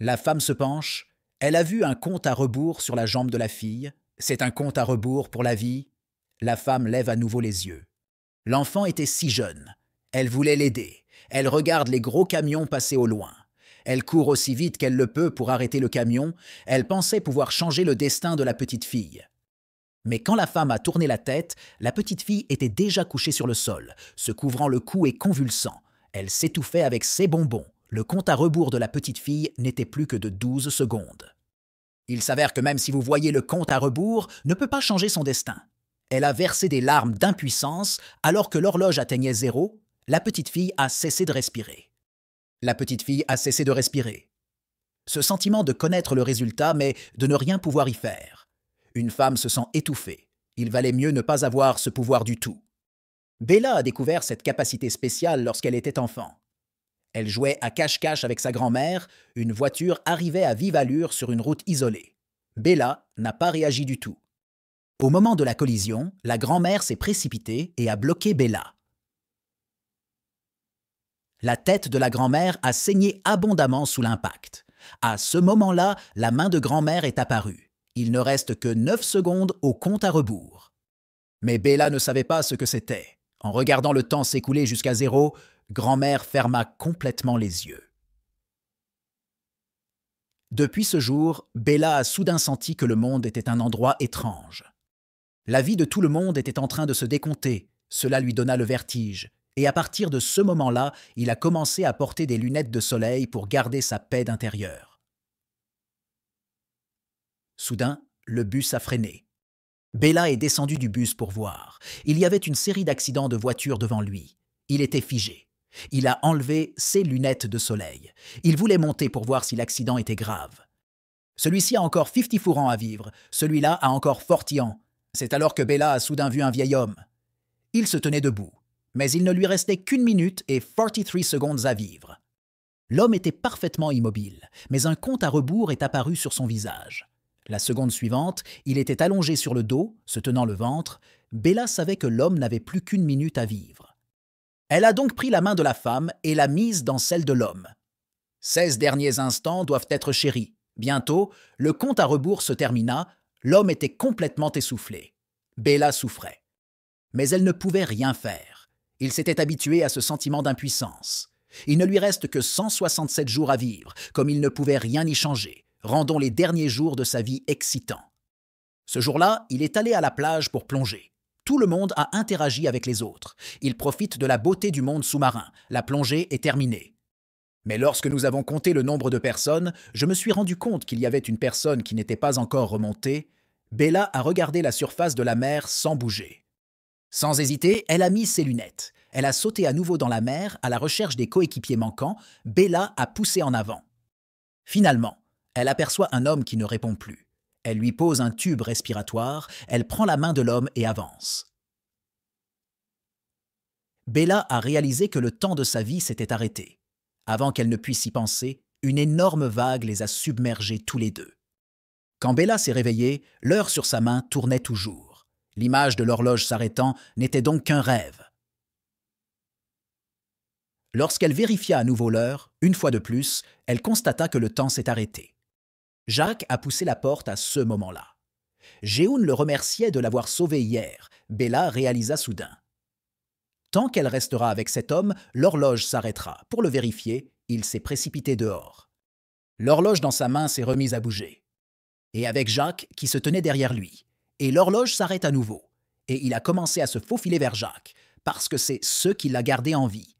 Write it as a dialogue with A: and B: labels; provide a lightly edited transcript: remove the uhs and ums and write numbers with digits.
A: La femme se penche. Elle a vu un compte à rebours sur la jambe de la fille. C'est un compte à rebours pour la vie. La femme lève à nouveau les yeux. L'enfant était si jeune. Elle voulait l'aider. Elle regarde les gros camions passer au loin. Elle court aussi vite qu'elle le peut pour arrêter le camion. Elle pensait pouvoir changer le destin de la petite fille. Mais quand la femme a tourné la tête, la petite fille était déjà couchée sur le sol, se couvrant le cou et convulsant. Elle s'étouffait avec ses bonbons. Le compte à rebours de la petite fille n'était plus que de 12 secondes. Il s'avère que même si vous voyez le compte à rebours, ne peut pas changer son destin. Elle a versé des larmes d'impuissance alors que l'horloge atteignait 0. La petite fille a cessé de respirer. La petite fille a cessé de respirer. Ce sentiment de connaître le résultat, mais de ne rien pouvoir y faire. Une femme se sent étouffée. Il valait mieux ne pas avoir ce pouvoir du tout. Bella a découvert cette capacité spéciale lorsqu'elle était enfant. Elle jouait à cache-cache avec sa grand-mère. Une voiture arrivait à vive allure sur une route isolée. Bella n'a pas réagi du tout. Au moment de la collision, la grand-mère s'est précipitée et a bloqué Bella. La tête de la grand-mère a saigné abondamment sous l'impact. À ce moment-là, la main de grand-mère est apparue. Il ne reste que 9 secondes au compte à rebours. Mais Bella ne savait pas ce que c'était. En regardant le temps s'écouler jusqu'à 0, grand-mère ferma complètement les yeux. Depuis ce jour, Bella a soudain senti que le monde était un endroit étrange. La vie de tout le monde était en train de se décompter. Cela lui donna le vertige. Et à partir de ce moment-là, il a commencé à porter des lunettes de soleil pour garder sa paix d'intérieur. Soudain, le bus a freiné. Bella est descendue du bus pour voir. Il y avait une série d'accidents de voitures devant lui. Il était figé. Il a enlevé ses lunettes de soleil. Il voulait monter pour voir si l'accident était grave. Celui-ci a encore 54 ans à vivre. Celui-là a encore 40 ans. C'est alors que Bella a soudain vu un vieil homme. Il se tenait debout, mais il ne lui restait qu'1 minute et 43 secondes à vivre. L'homme était parfaitement immobile, mais un compte à rebours est apparu sur son visage. La seconde suivante, il était allongé sur le dos, se tenant le ventre. Bella savait que l'homme n'avait plus qu'1 minute à vivre. Elle a donc pris la main de la femme et l'a mise dans celle de l'homme. 16 derniers instants doivent être chéris. Bientôt, le compte à rebours se termina. L'homme était complètement essoufflé. Bella souffrait. Mais elle ne pouvait rien faire. Il s'était habitué à ce sentiment d'impuissance. Il ne lui reste que 167 jours à vivre, comme il ne pouvait rien y changer. Rendons les derniers jours de sa vie excitants. Ce jour-là, il est allé à la plage pour plonger. Tout le monde a interagi avec les autres. Il profite de la beauté du monde sous-marin. La plongée est terminée. Mais lorsque nous avons compté le nombre de personnes, je me suis rendu compte qu'il y avait une personne qui n'était pas encore remontée. Bella a regardé la surface de la mer sans bouger. Sans hésiter, elle a mis ses lunettes. Elle a sauté à nouveau dans la mer à la recherche des coéquipiers manquants. Bella a poussé en avant. Finalement, elle aperçoit un homme qui ne répond plus. Elle lui pose un tube respiratoire, elle prend la main de l'homme et avance. Bella a réalisé que le temps de sa vie s'était arrêté. Avant qu'elle ne puisse y penser, une énorme vague les a submergés tous les deux. Quand Bella s'est réveillée, l'heure sur sa main tournait toujours. L'image de l'horloge s'arrêtant n'était donc qu'un rêve. Lorsqu'elle vérifia à nouveau l'heure, une fois de plus, elle constata que le temps s'est arrêté. Jacques a poussé la porte à ce moment-là. Jehoun le remerciait de l'avoir sauvé hier. Bella réalisa soudain. Tant qu'elle restera avec cet homme, l'horloge s'arrêtera. Pour le vérifier, il s'est précipité dehors. L'horloge dans sa main s'est remise à bouger. Et avec Jacques qui se tenait derrière lui. Et l'horloge s'arrête à nouveau. Et il a commencé à se faufiler vers Jacques, parce que c'est ce qui l'a gardé en vie.